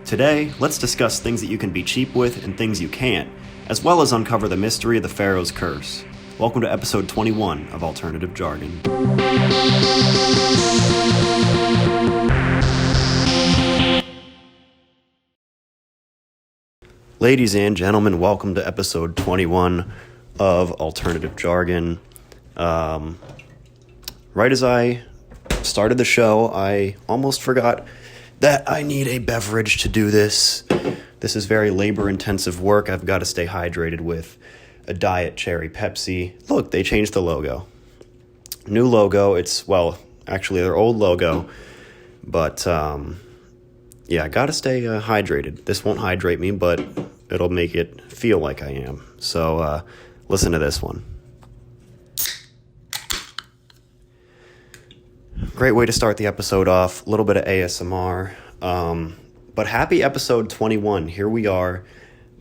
Today, let's discuss things that you can be cheap with and things you can't, as well as uncover the mystery of the Pharaoh's curse. Welcome to episode 21 of Alternative Jargon. Ladies and gentlemen, welcome to episode 21 of Alternative Jargon. Right as I started the show, I almost forgot that I need a beverage to do this. This is very labor-intensive work. I've got to stay hydrated with a Diet Cherry Pepsi. Look, they changed the logo. New logo. Actually their old logo. But, I got to stay hydrated. This won't hydrate me, but it'll make it feel like I am. So, listen to this one. Great way to start the episode off. A little bit of ASMR. But happy episode 21. Here we are.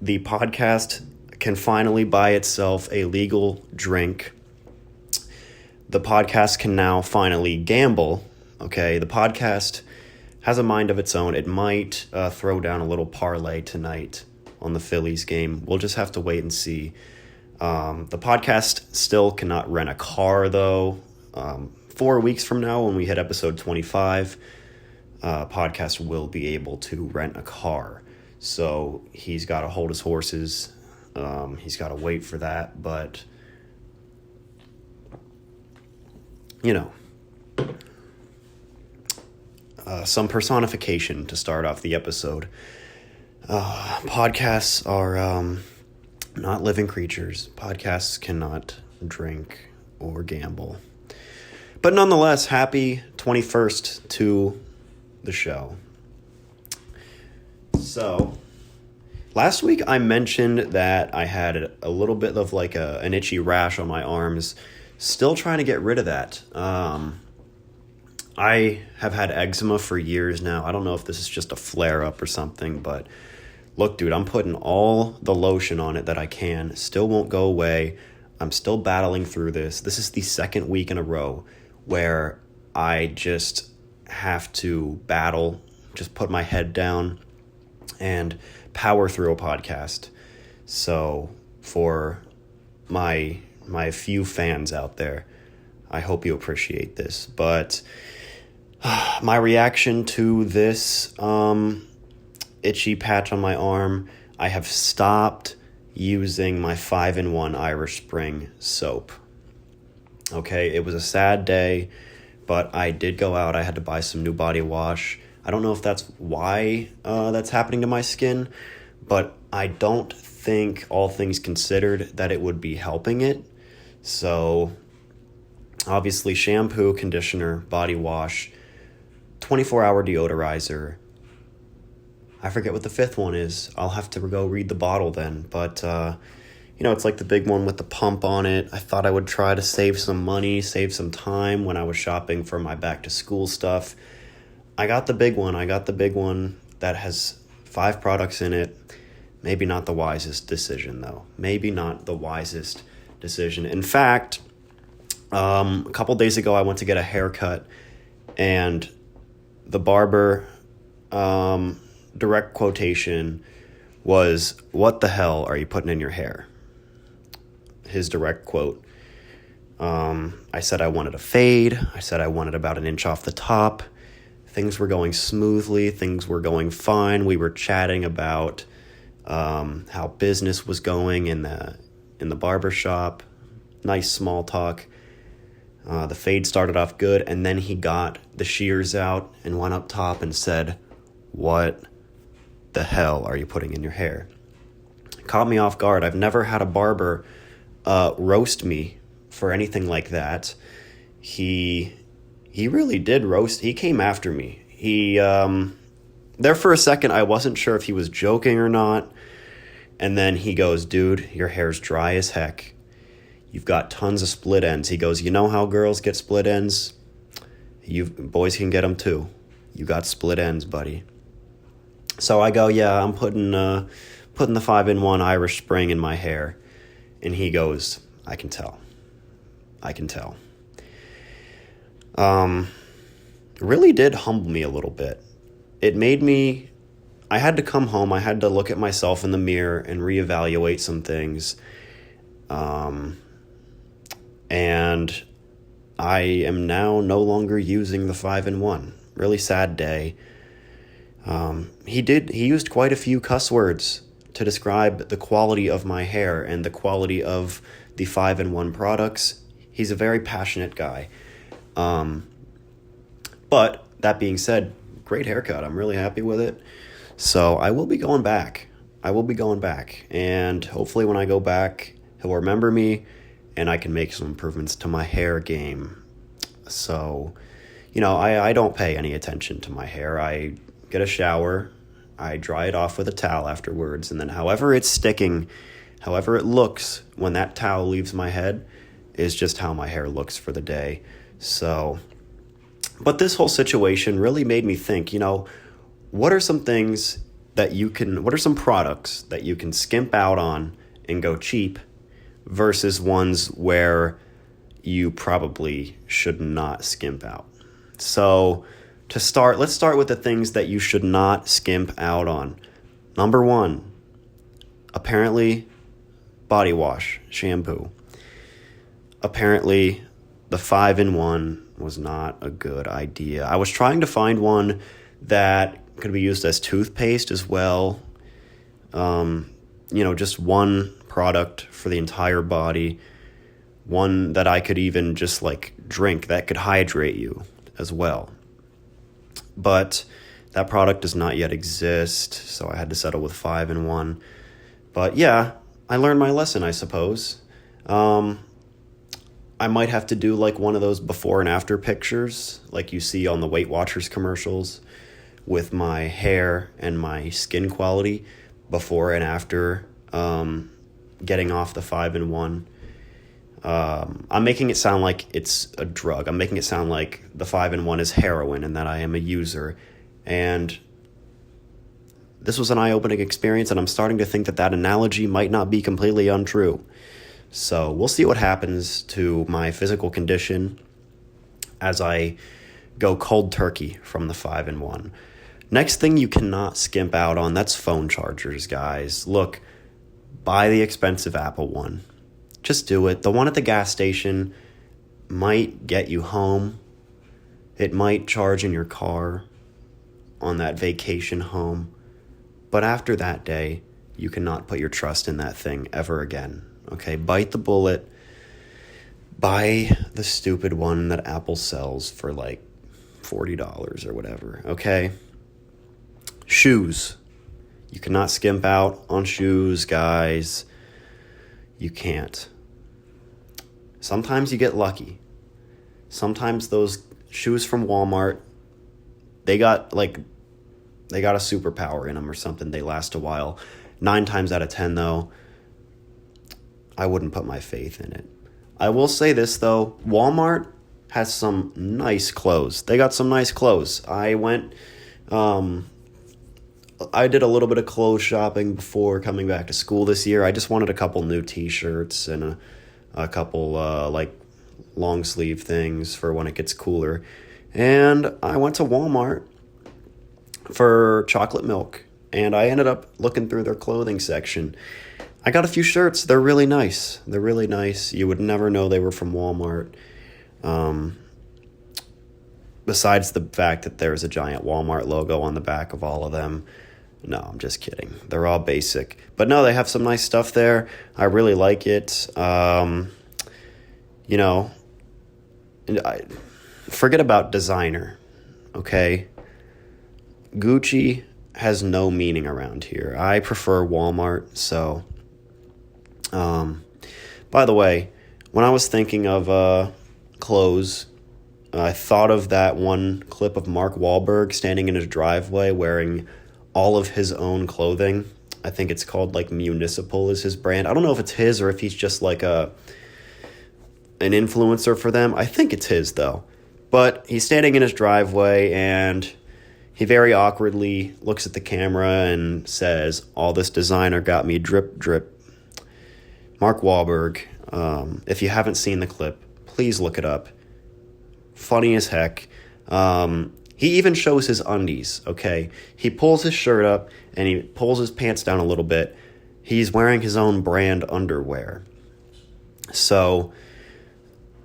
The podcast can finally buy itself a legal drink. The podcast can now finally gamble. Okay, the podcast has a mind of its own. It might throw down a little parlay tonight on the Phillies game. We'll just have to wait and see. The podcast still cannot rent a car, though. 4 weeks from now, when we hit episode 25, podcast will be able to rent a car. So he's got to hold his horses. He's got to wait for that. But, some personification to start off the episode. Podcasts are not living creatures. Podcasts cannot drink or gamble. But nonetheless, happy 21st to the show. So, last week I mentioned that I had a little bit of an itchy rash on my arms. Still trying to get rid of that. I have had eczema for years now. I don't know if this is just a flare-up or something, but look, dude, I'm putting all the lotion on it that I can. Still won't go away. I'm still battling through this. This is the second week in a row where I just have to battle, just put my head down and power through a podcast. So for my few fans out there, I hope you appreciate this. But my reaction to this itchy patch on my arm, I have stopped using my 5-in-1 Irish Spring soap. Okay, it was a sad day, but I did go out. I had to buy some new body wash. I don't know if that's why that's happening to my skin, but I don't think, all things considered, that it would be helping it. So, obviously, shampoo, conditioner, body wash, 24-hour deodorizer. I forget what the fifth one is. I'll have to go read the bottle then, but it's like the big one with the pump on it. I thought I would try to save some money, save some time when I was shopping for my back-to-school stuff. I got the big one. That has 5 products in it. Maybe not the wisest decision, though. In fact, a couple days ago, I went to get a haircut, and the barber, direct quotation, was, "What the hell are you putting in your hair?" His direct quote. I said I wanted a fade. I said I wanted about an inch off the top. Things were going smoothly. Things were going fine. We were chatting about how business was going in the barber shop. Nice small talk. The fade started off good, and then he got the shears out and went up top and said, "What the hell are you putting in your hair?" Caught me off guard. I've never had a barber roast me for anything like that. He really did roast. He came after me. There for a second, I wasn't sure if he was joking or not. And then he goes, "Dude, your hair's dry as heck. You've got tons of split ends." He goes, "You know how girls get split ends? You boys can get them too. You got split ends, buddy." So I go, "Yeah, I'm putting the 5-in-1 Irish Spring in my hair." And he goes, I can tell. Really did humble me a little bit. It made me I had to come home. I had to look at myself in the mirror and reevaluate some things. And I am now no longer using the 5-in-1. Really sad day. He used quite a few cuss words to describe the quality of my hair and the quality of the 5-in-1 products. He's a very passionate guy. But that being said, great haircut. I'm really happy with it. So I will be going back. And hopefully when I go back, he'll remember me and I can make some improvements to my hair game. So, I don't pay any attention to my hair. I get a shower, I dry it off with a towel afterwards, and then however it's sticking, however it looks when that towel leaves my head is just how my hair looks for the day. So, but this whole situation really made me think, what are some products that you can skimp out on and go cheap versus ones where you probably should not skimp out. So let's start with the things that you should not skimp out on. Number 1, apparently body wash, shampoo. Apparently the 5-in-1 was not a good idea. I was trying to find one that could be used as toothpaste as well. Just one product for the entire body. One that I could even just drink that could hydrate you as well. But that product does not yet exist, so I had to settle with 5-in-1. But yeah, I learned my lesson, I suppose. I might have to do one of those before and after pictures like you see on the Weight Watchers commercials with my hair and my skin quality before and after getting off the 5-in-1. I'm making it sound like it's a drug. I'm making it sound like the 5-in-1 is heroin and that I am a user. And this was an eye-opening experience, and I'm starting to think that analogy might not be completely untrue. So we'll see what happens to my physical condition as I go cold turkey from the 5-in-1. Next thing you cannot skimp out on, that's phone chargers, guys. Look, buy the expensive Apple one. Just do it. The one at the gas station might get you home. It might charge in your car on that vacation home. But after that day, you cannot put your trust in that thing ever again. Okay, bite the bullet. Buy the stupid one that Apple sells for $40 or whatever, okay? Shoes. You cannot skimp out on shoes, guys. You can't. Sometimes you get lucky. Sometimes those shoes from Walmart, they got a superpower in them or something. They last a while. 9 times out of 10, though, I wouldn't put my faith in it. I will say this, though. Walmart has some nice clothes. They got some nice clothes. I did a little bit of clothes shopping before coming back to school this year. I just wanted a couple new t-shirts and a couple long sleeve things for when it gets cooler. And I went to Walmart for chocolate milk, and I ended up looking through their clothing section. I got a few shirts. They're really nice. You would never know they were from Walmart. Besides the fact that there's a giant Walmart logo on the back of all of them. No, I'm just kidding. They're all basic. But no, they have some nice stuff there. I really like it. Forget about designer, okay? Gucci has no meaning around here. I prefer Walmart, so... by the way, when I was thinking of clothes, I thought of that one clip of Mark Wahlberg standing in his driveway wearing all of his own clothing. I think it's called Municipal is his brand. I don't know if it's his or if he's just an influencer for them. I think it's his though. But he's standing in his driveway and he very awkwardly looks at the camera and says, "All this designer got me drip, drip." Mark Wahlberg, if you haven't seen the clip, please look it up. Funny as heck. He He even shows his undies, okay? He pulls his shirt up and he pulls his pants down a little bit. He's wearing his own brand underwear. So,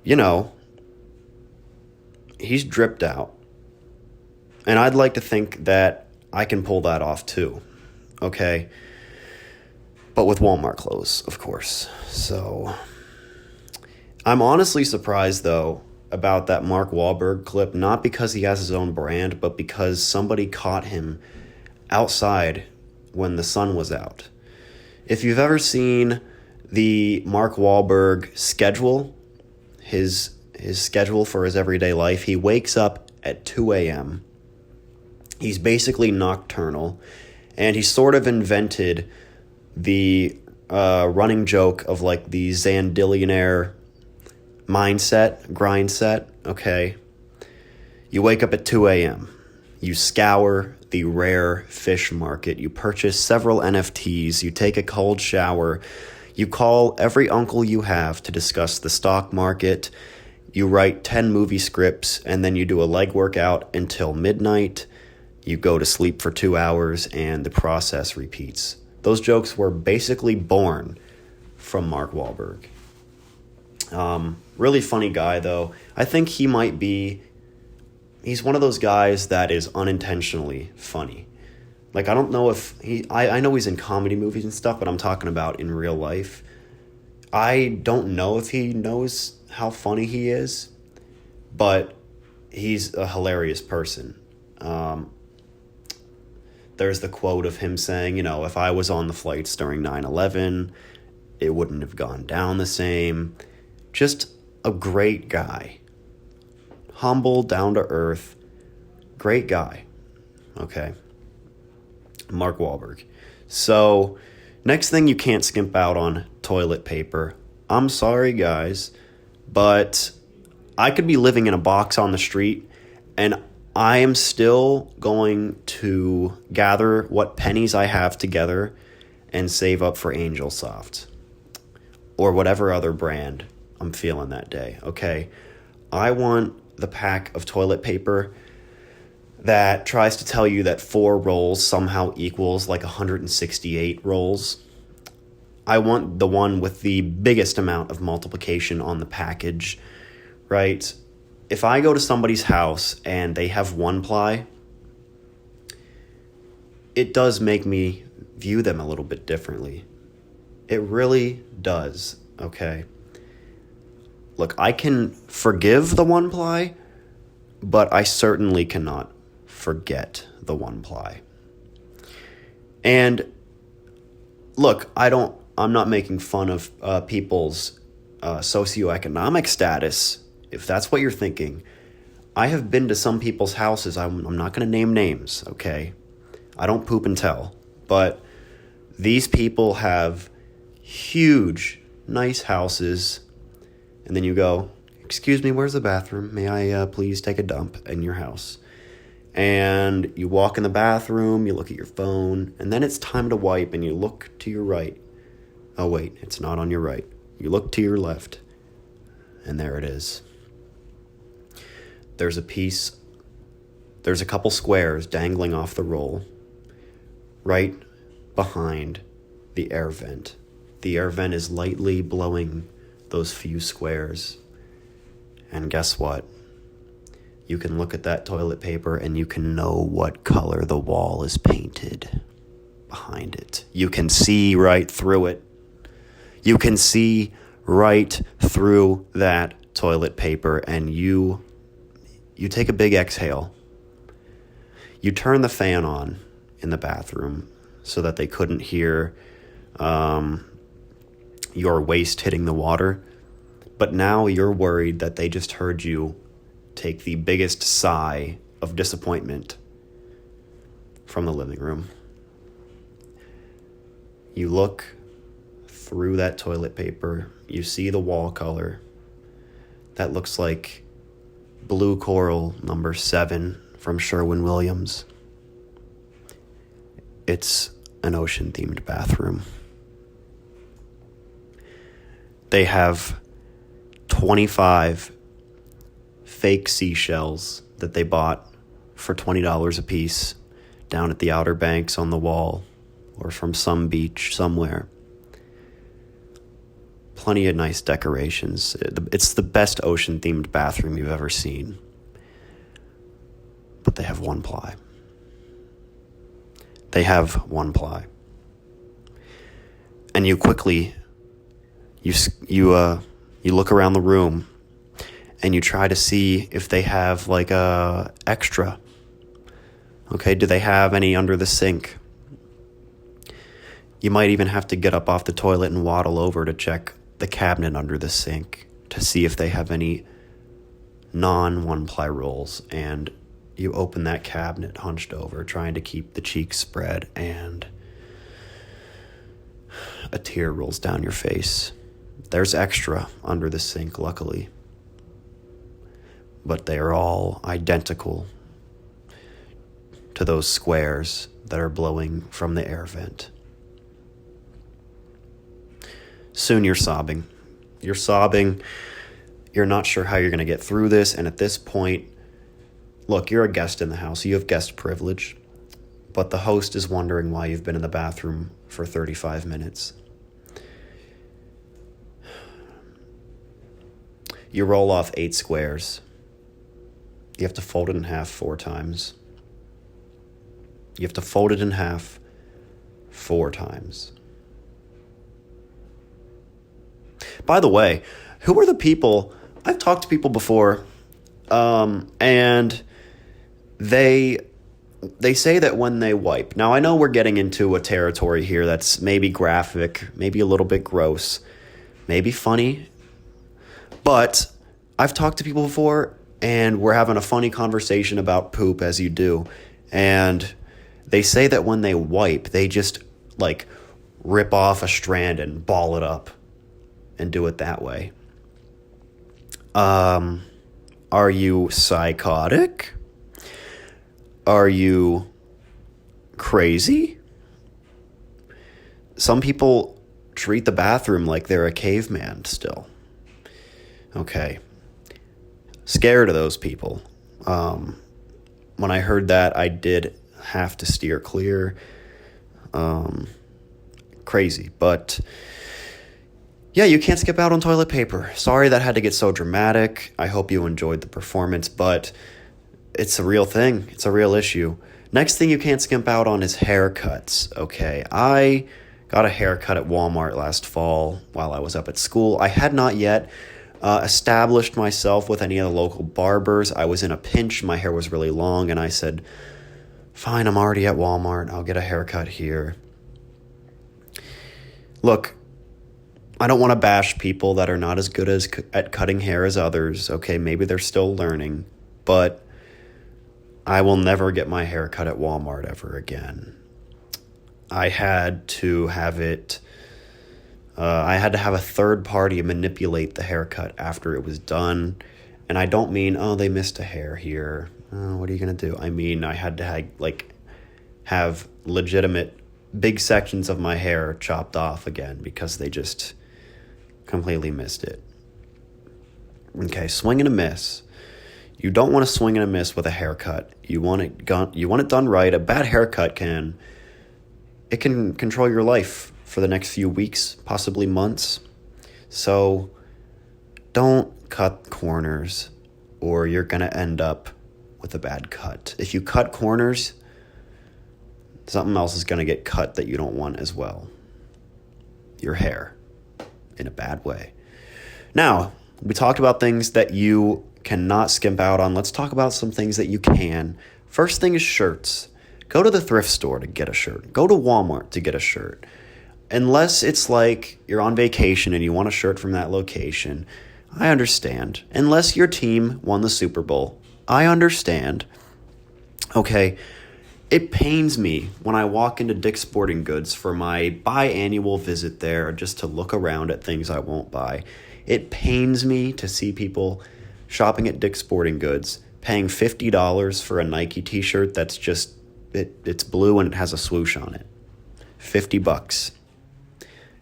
you know, he's dripped out. And I'd like to think that I can pull that off too, okay? But with Walmart clothes, of course. So, I'm honestly surprised, though, about that Mark Wahlberg clip, not because he has his own brand, but because somebody caught him outside when the sun was out. If you've ever seen the Mark Wahlberg schedule, his schedule for his everyday life, he wakes up at 2 a.m. He's basically nocturnal, and he sort of invented the running joke of like the Zandillionaire mindset, grind set, okay? You wake up at 2 a.m. You scour the rare fish market. You purchase several NFTs. You take a cold shower. You call every uncle you have to discuss the stock market. You write 10 movie scripts, and then you do a leg workout until midnight. You go to sleep for 2 hours, and the process repeats. Those jokes were basically born from Mark Wahlberg. Really funny guy, though. I think he's one of those guys that is unintentionally funny. Like, I don't know if I know he's in comedy movies and stuff, but I'm talking about in real life. I don't know if he knows how funny he is, but he's a hilarious person. There's the quote of him saying, if I was on the flights during 9/11, it wouldn't have gone down the same. Just a great guy. Humble, down to earth, great guy. Okay. Mark Wahlberg. So, next thing, you can't skimp out on toilet paper. I'm sorry, guys, but I could be living in a box on the street, and I am still going to gather what pennies I have together and save up for Angel Soft or whatever other brand I'm feeling that day, okay? I want the pack of toilet paper that tries to tell you that 4 rolls somehow equals like 168 rolls. I want the one with the biggest amount of multiplication on the package, right? If I go to somebody's house and they have 1-ply, it does make me view them a little bit differently. It really does, okay? Look, I can forgive the 1-ply, but I certainly cannot forget the 1-ply. And look, I'm not making fun of people's socioeconomic status. If that's what you're thinking, I have been to some people's houses. I'm not going to name names, okay? I don't poop and tell. But these people have huge, nice houses. And then you go, excuse me, where's the bathroom? May I please take a dump in your house? And you walk in the bathroom, you look at your phone, and then it's time to wipe, and you look to your right. Oh, wait, it's not on your right. You look to your left, and there it is. There's a couple squares dangling off the roll right behind the air vent. The air vent is lightly blowing those few squares. And guess what? You can look at that toilet paper and you can know what color the wall is painted behind it. You can see right through it. You can see right through that toilet paper, and you take a big exhale. You turn the fan on in the bathroom so that they couldn't hear your waist hitting the water. But now you're worried that they just heard you take the biggest sigh of disappointment from the living room. You look through that toilet paper. You see the wall color. That looks like Blue Coral number 7 from Sherwin-Williams. It's an ocean-themed bathroom. They have 25 fake seashells that they bought for $20 a piece down at the Outer Banks on the wall or from some beach somewhere. Plenty of nice decorations. It's the best ocean-themed bathroom you've ever seen. But they have one ply. They have one ply. And you quickly, you look around the room and you try to see if they have like a extra. Okay, do they have any under the sink? You might even have to get up off the toilet and waddle over to check the cabinet under the sink to see if they have any non-one-ply rolls. And you open that cabinet hunched over, trying to keep the cheeks spread, and a tear rolls down your face. There's extra under the sink, luckily. But they are all identical to those squares that are blowing from the air vent. Soon you're sobbing. You're sobbing. You're not sure how you're going to get through this. And at this point, look, you're a guest in the house. You have guest privilege. But the host is wondering why you've been in the bathroom for 35 minutes. You roll off 8 squares. You have to fold it in half 4 times. You have to fold it in half 4 times. By the way, who are the people? I've talked to people before, and they say that when they wipe. Now, I know we're getting into a territory here that's maybe graphic, maybe a little bit gross, maybe funny, but I've talked to people before, and we're having a funny conversation about poop, as you do, and they say that when they wipe, they just, like, rip off a strand and ball it up and do it that way. Are you psychotic? Are you crazy? Some people treat the bathroom like they're a caveman still. Okay. Scared of those people. When I heard that, I did have to steer clear. Crazy, but yeah, you can't skip out on toilet paper. Sorry that had to get so dramatic. I hope you enjoyed the performance, but it's a real thing. It's a real issue. Next thing you can't skimp out on is haircuts, okay? I got a haircut at Walmart last fall while I was up at school. I had not yet established myself with any of the local barbers. I was in a pinch. My hair was really long, and I said, fine, I'm already at Walmart. I'll get a haircut here. Look, I don't want to bash people that are not as good at cutting hair as others. Okay, maybe they're still learning, but I will never get my hair cut at Walmart ever again. I had to have it. I had to have a third party manipulate the haircut after it was done, and I don't mean they missed a hair here. What are you gonna do? I mean I had to have legitimate big sections of my hair chopped off again because they just completely missed it. Okay, swing and a miss. You don't want to swing and a miss with a haircut. You want it done right. A bad haircut can control your life for the next few weeks, possibly months. So don't cut corners or you're going to end up with a bad cut. If you cut corners, something else is going to get cut that you don't want as well. Your hair. In a bad way. Now, we talked about things that you cannot skimp out on. Let's talk about some things that you can. First thing is shirts. Go to the thrift store to get a shirt. Go to Walmart to get a shirt. Unless it's like you're on vacation and you want a shirt from that location, I understand. Unless your team won the Super Bowl, I understand. Okay, it pains me when I walk into Dick's Sporting Goods for my biannual visit there just to look around at things I won't buy. It pains me to see people shopping at Dick's Sporting Goods paying $50 for a Nike t-shirt that's just, it's blue and it has a swoosh on it. $50.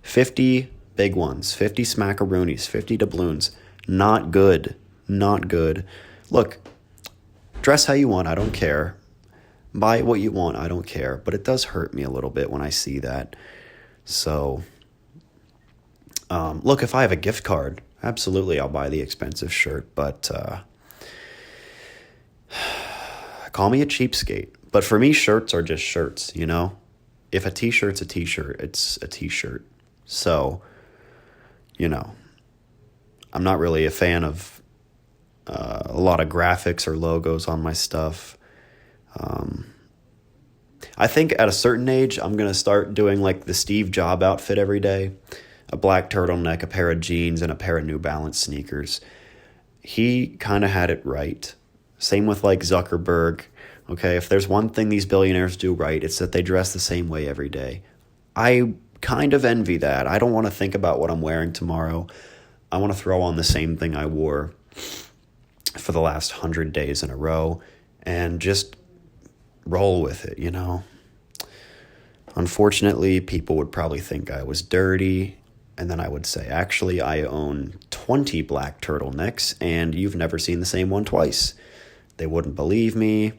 50 big ones, 50 smackaroonies, 50 doubloons. Not good. Not good. Look, Dress how you want, I don't care. Buy what you want, I don't care. But it does hurt me a little bit when I see that. So, look, if I have a gift card, absolutely I'll buy the expensive shirt. But call me a cheapskate. But for me, shirts are just shirts, you know? If a t-shirt's a t-shirt, it's a t-shirt. So, you know, I'm not really a fan of a lot of graphics or logos on my stuff. I think at a certain age, I'm going to start doing like the Steve Jobs outfit every day. A black turtleneck, a pair of jeans, and a pair of New Balance sneakers. He kind of had it right. Same with like Zuckerberg. Okay, if there's one thing these billionaires do right, it's that they dress the same way every day. I kind of envy that. I don't want to think about what I'm wearing tomorrow. I want to throw on the same thing I wore for the last 100 days in a row and just roll with it, you know? Unfortunately, people would probably think I was dirty, and then I would say, actually, I own 20 black turtlenecks, and you've never seen the same one twice. They wouldn't believe me.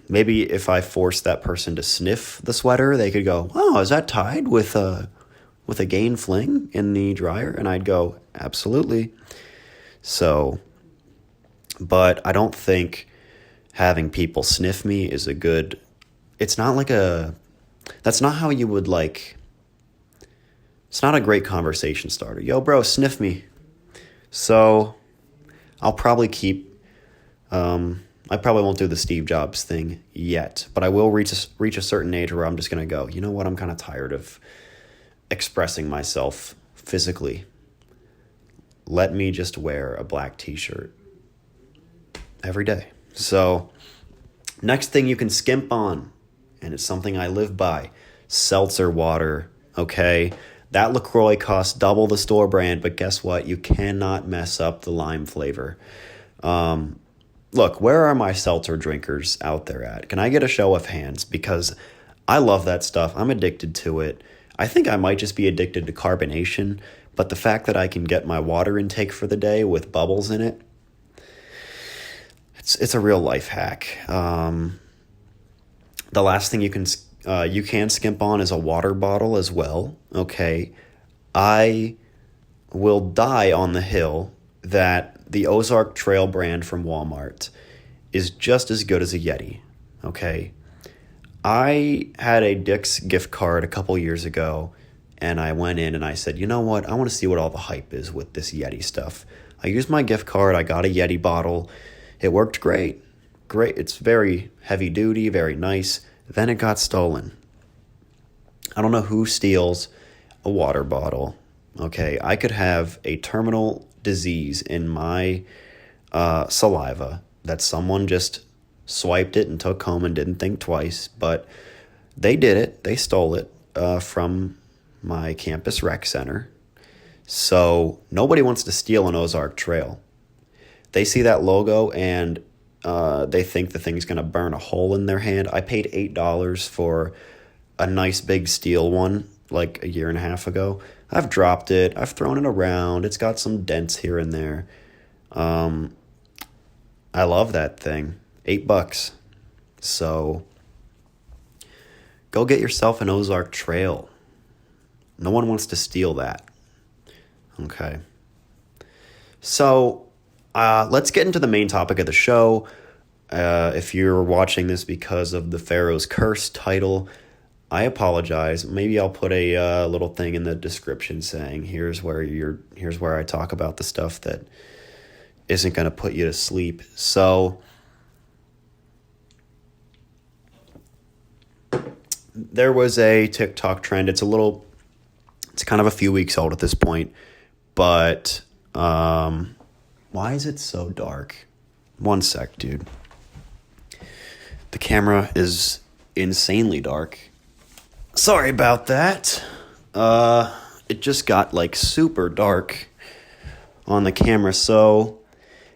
Maybe if I forced that person to sniff the sweater, they could go, "Oh, is that tied with a Gain Fling in the dryer?" And I'd go, "Absolutely." So, but I don't think having people sniff me is a good, it's not like that's not how you would like, it's not a great conversation starter. Yo, bro, sniff me. So I'll probably I probably won't do the Steve Jobs thing yet, but I will reach a certain age where I'm just going to go, you know what, I'm kind of tired of expressing myself physically. Let me just wear a black t-shirt every day. So, next thing you can skimp on, and it's something I live by, seltzer water, okay? That LaCroix costs double the store brand, but guess what? You cannot mess up the lime flavor. Look, where are my seltzer drinkers out there at? Can I get a show of hands? Because I love that stuff. I'm addicted to it. I think I might just be addicted to carbonation, but the fact that I can get my water intake for the day with bubbles in it, it's a real life hack. The last thing you can skimp on is a water bottle as well. Okay, I will die on the hill that the Ozark Trail brand from Walmart is just as good as a Yeti. Okay, I had a Dick's gift card a couple years ago, and I went in and I said, you know what? I want to see what all the hype is with this Yeti stuff. I used my gift card. I got a Yeti bottle. It worked great. Great. It's very heavy duty, very nice. Then it got stolen. I don't know who steals a water bottle. Okay, I could have a terminal disease in my saliva that someone just swiped it and took home and didn't think twice, but they did it. They stole it from my campus rec center. So nobody wants to steal an Ozark Trail. They see that logo and they think the thing's going to burn a hole in their hand. I paid $8 for a nice big steel one like a year and a half ago. I've dropped it. I've thrown it around. It's got some dents here and there. I love that thing. $8. So go get yourself an Ozark Trail. No one wants to steal that. Okay. So let's get into the main topic of the show. If you're watching this because of the Pharaoh's Curse title, I apologize. Maybe I'll put a little thing in the description saying here's where I talk about the stuff that isn't going to put you to sleep. So there was a TikTok trend. It's kind of a few weeks old at this point, but why is it so dark? One sec, dude. The camera is insanely dark. Sorry about that. It just got like super dark on the camera,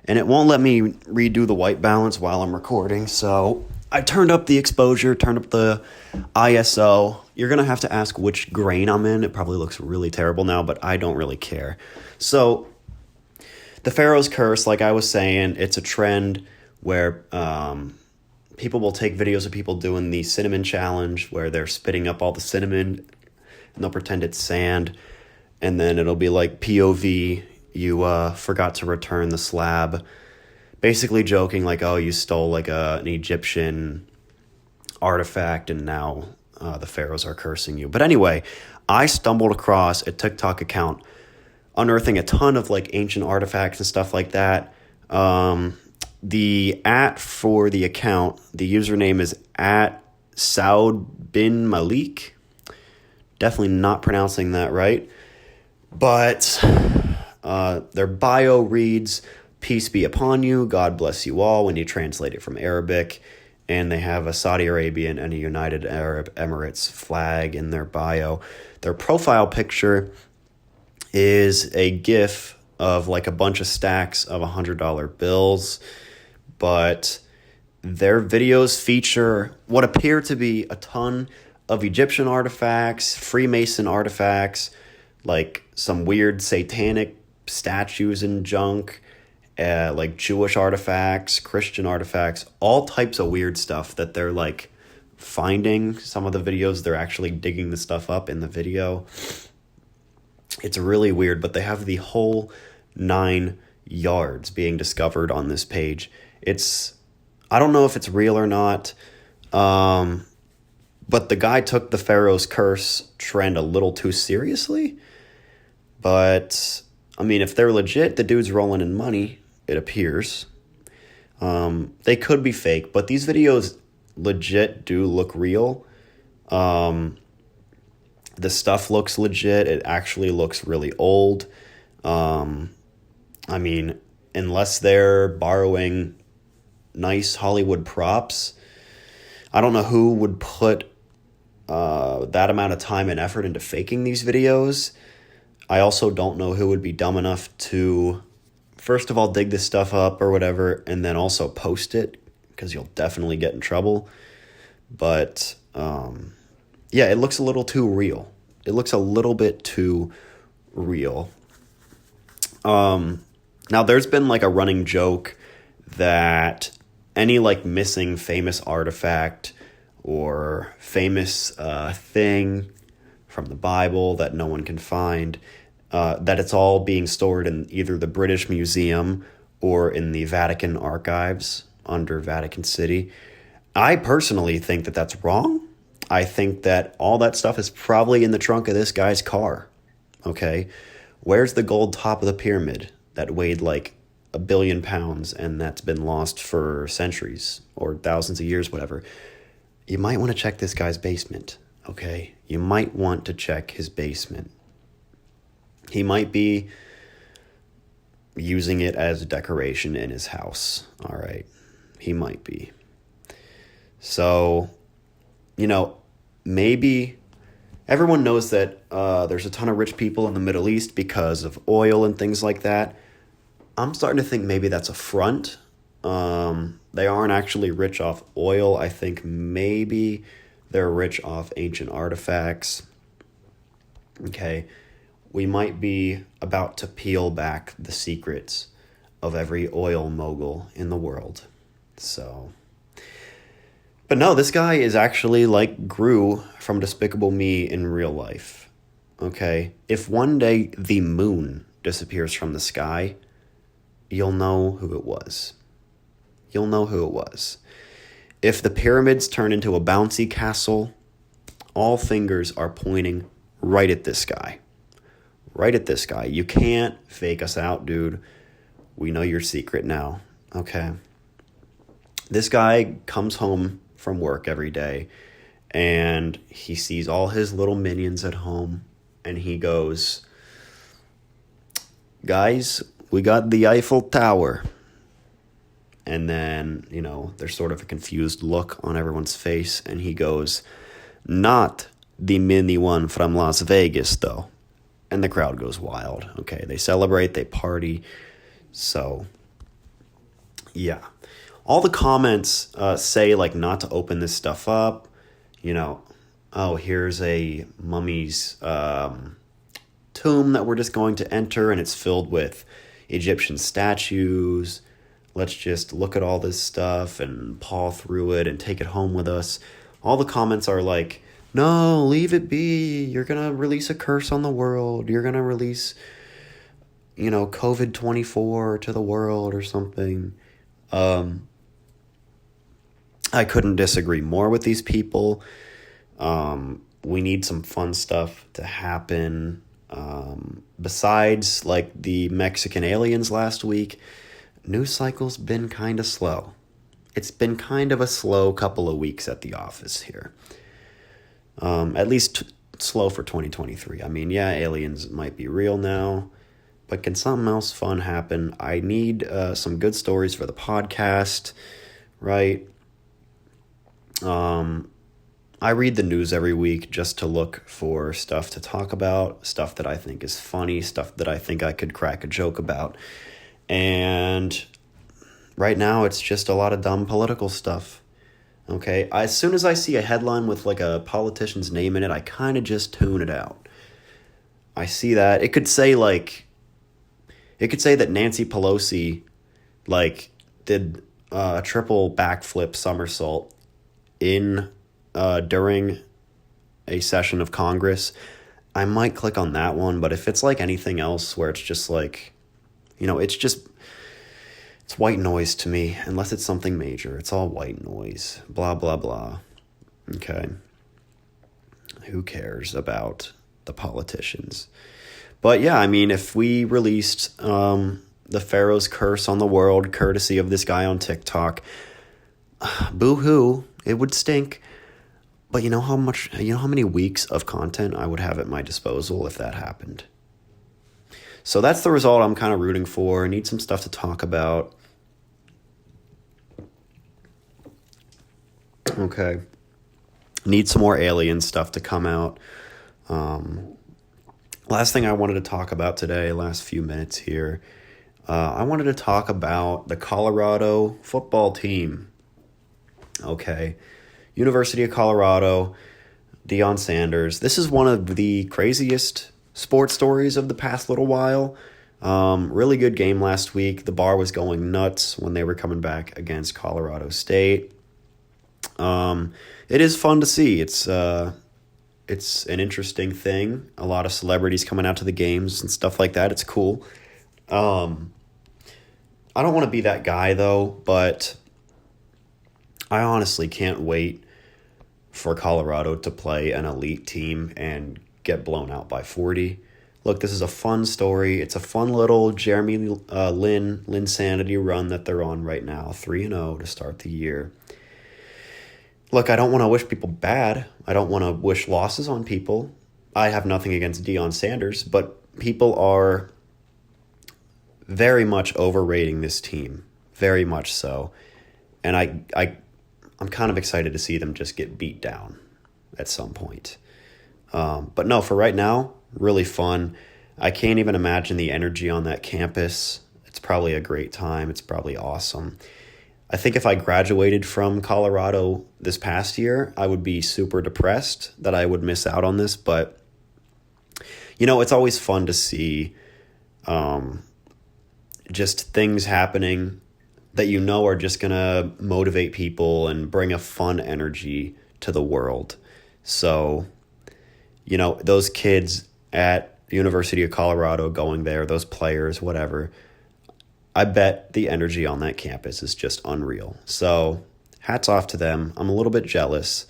and it won't let me redo the white balance while I'm recording, so I turned up the exposure, turned up the ISO. You're going to have to ask which grain I'm in. It probably looks really terrible now, but I don't really care. So the Pharaoh's curse, like I was saying, it's a trend where people will take videos of people doing the cinnamon challenge where they're spitting up all the cinnamon and they'll pretend it's sand. And then it'll be like POV, you forgot to return the slab. Basically joking like, oh, you stole like an Egyptian artifact and now the pharaohs are cursing you. But anyway, I stumbled across a TikTok account unearthing a ton of like ancient artifacts and stuff like that. The for the account, the username is @Saud bin Malik. Definitely not pronouncing that right. But their bio reads, "Peace be upon you, God bless you all," when you translate it from Arabic. And they have a Saudi Arabian and a United Arab Emirates flag in their bio. Their profile picture is a GIF of like a bunch of stacks of $100 bills. But their videos feature what appear to be a ton of Egyptian artifacts, Freemason artifacts, like some weird satanic statues and junk, like Jewish artifacts, Christian artifacts, all types of weird stuff that they're like finding. Some of the videos, they're actually digging the stuff up in the video. It's really weird, but they have the whole 9 yards being discovered on this page. I don't know if it's real or not, but the guy took the Pharaoh's curse trend a little too seriously. But, I mean, if they're legit, the dude's rolling in money, it appears. They could be fake, but these videos legit do look real. The stuff looks legit. It actually looks really old. I mean, unless they're borrowing nice Hollywood props, I don't know who would put that amount of time and effort into faking these videos. I also don't know who would be dumb enough to, first of all, dig this stuff up or whatever, and then also post it, because you'll definitely get in trouble. But, yeah, it looks a little too real. It looks a little bit too real. Now, there's been, like, a running joke that any, like, missing famous artifact or famous thing from the Bible that no one can find, that it's all being stored in either the British Museum or in the Vatican archives under Vatican City. I personally think that that's wrong. I think that all that stuff is probably in the trunk of this guy's car. Okay? Where's the gold top of the pyramid that weighed like 1 billion pounds and that's been lost for centuries or thousands of years, whatever? You might want to check this guy's basement. Okay, you might want to check his basement. He might be using it as a decoration in his house. All right, he might be. So, you know, maybe everyone knows that there's a ton of rich people in the Middle East because of oil and things like that. I'm starting to think maybe that's a front. They aren't actually rich off oil. I think maybe they're rich off ancient artifacts. Okay, we might be about to peel back the secrets of every oil mogul in the world. So, but no, this guy is actually like grew from Despicable Me in real life. Okay, if one day the moon disappears from the sky, you'll know who it was. You'll know who it was. If the pyramids turn into a bouncy castle, all fingers are pointing right at this guy. Right at this guy. You can't fake us out, dude. We know your secret now. Okay. This guy comes home from work every day and he sees all his little minions at home and he goes, "Guys, we got the Eiffel Tower." And then, you know, there's sort of a confused look on everyone's face. And he goes, "Not the mini one from Las Vegas, though." And the crowd goes wild. Okay, they celebrate, they party. So, yeah. All the comments say, like, not to open this stuff up. You know, oh, here's a mummy's tomb that we're just going to enter. And it's filled with, Egyptian statues. Let's just look at all this stuff and paw through it and take it home with us. All the comments are like, no, leave it be. You're going to release a curse on the world. You're going to release, COVID-24 to the world or something. I couldn't disagree more with these people. We need some fun stuff to happen. Besides, like, the Mexican aliens last week, news cycle's been kind of slow. It's been kind of a slow couple of weeks at the office here. At least slow for 2023. I mean, yeah, aliens might be real now, but can something else fun happen? I need some good stories for the podcast, right? I read the news every week just to look for stuff to talk about, stuff that I think is funny, stuff that I think I could crack a joke about. And right now it's just a lot of dumb political stuff. Okay, as soon as I see a headline with like a politician's name in it, I kind of just tune it out. I see that. It could say that Nancy Pelosi did a triple backflip somersault during a session of Congress. I might click on that one, but if it's like anything else where it's just like, it's white noise to me, unless it's something major. It's all white noise. Blah, blah, blah. Okay. Who cares about the politicians? But yeah, I mean, if we released the Pharaoh's curse on the world, courtesy of this guy on TikTok, boo-hoo, it would stink. But you know how many weeks of content I would have at my disposal if that happened? So that's the result I'm kind of rooting for. I need some stuff to talk about. Okay. Need some more alien stuff to come out. Last thing I wanted to talk about today, last few minutes here. I wanted to talk about the Colorado football team. Okay. University of Colorado, Deion Sanders. This is one of the craziest sports stories of the past little while. Really good game last week. The bar was going nuts when they were coming back against Colorado State. It is fun to see. It's an interesting thing. A lot of celebrities coming out to the games and stuff like that. It's cool. I don't want to be that guy though, but I honestly can't wait for Colorado to play an elite team and get blown out by 40. Look, this is a fun story. It's a fun little Jeremy Lin Sanity run that they're on right now, 3-0 to start the year. Look, I don't want to wish people bad. I don't want to wish losses on people. I have nothing against Deion Sanders, but people are very much overrating this team, very much so. And I'm kind of excited to see them just get beat down at some point. But no, for right now, really fun. I can't even imagine the energy on that campus. It's probably a great time. It's probably awesome. I think if I graduated from Colorado this past year, I would be super depressed that I would miss out on this. But, it's always fun to see just things happening that are just going to motivate people and bring a fun energy to the world. So, those kids at the University of Colorado going there, those players, whatever, I bet the energy on that campus is just unreal. So hats off to them. I'm a little bit jealous.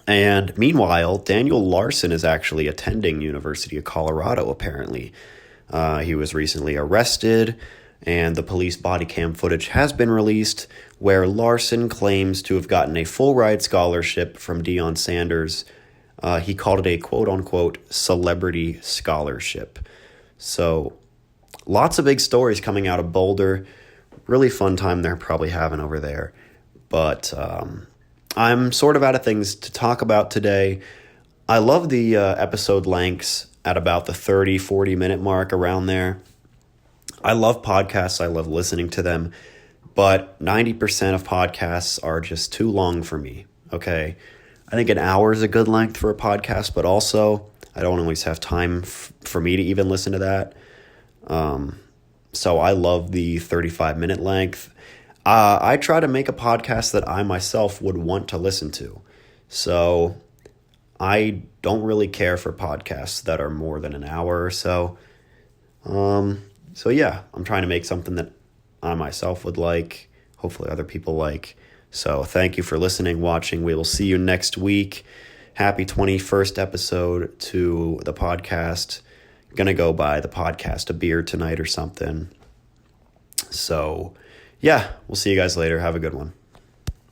And meanwhile, Daniel Larson is actually attending University of Colorado, apparently. He was recently arrested, and the police body cam footage has been released where Larson claims to have gotten a full ride scholarship from Deion Sanders. He called it a quote-unquote celebrity scholarship. So lots of big stories coming out of Boulder. Really fun time they're probably having over there. But I'm sort of out of things to talk about today. I love the episode lengths at about the 30, 40-minute mark around there. I love podcasts. I love listening to them. But 90% of podcasts are just too long for me, okay? I think an hour is a good length for a podcast, but also I don't always have time for me to even listen to that. So I love the 35-minute length. I try to make a podcast that I myself would want to listen to. So I don't really care for podcasts that are more than an hour or so. So yeah, I'm trying to make something that I myself would like, hopefully other people like. So thank you for listening, watching. We will see you next week. Happy 21st episode to the podcast. Gonna go buy the podcast a beer tonight or something. So yeah, we'll see you guys later. Have a good one.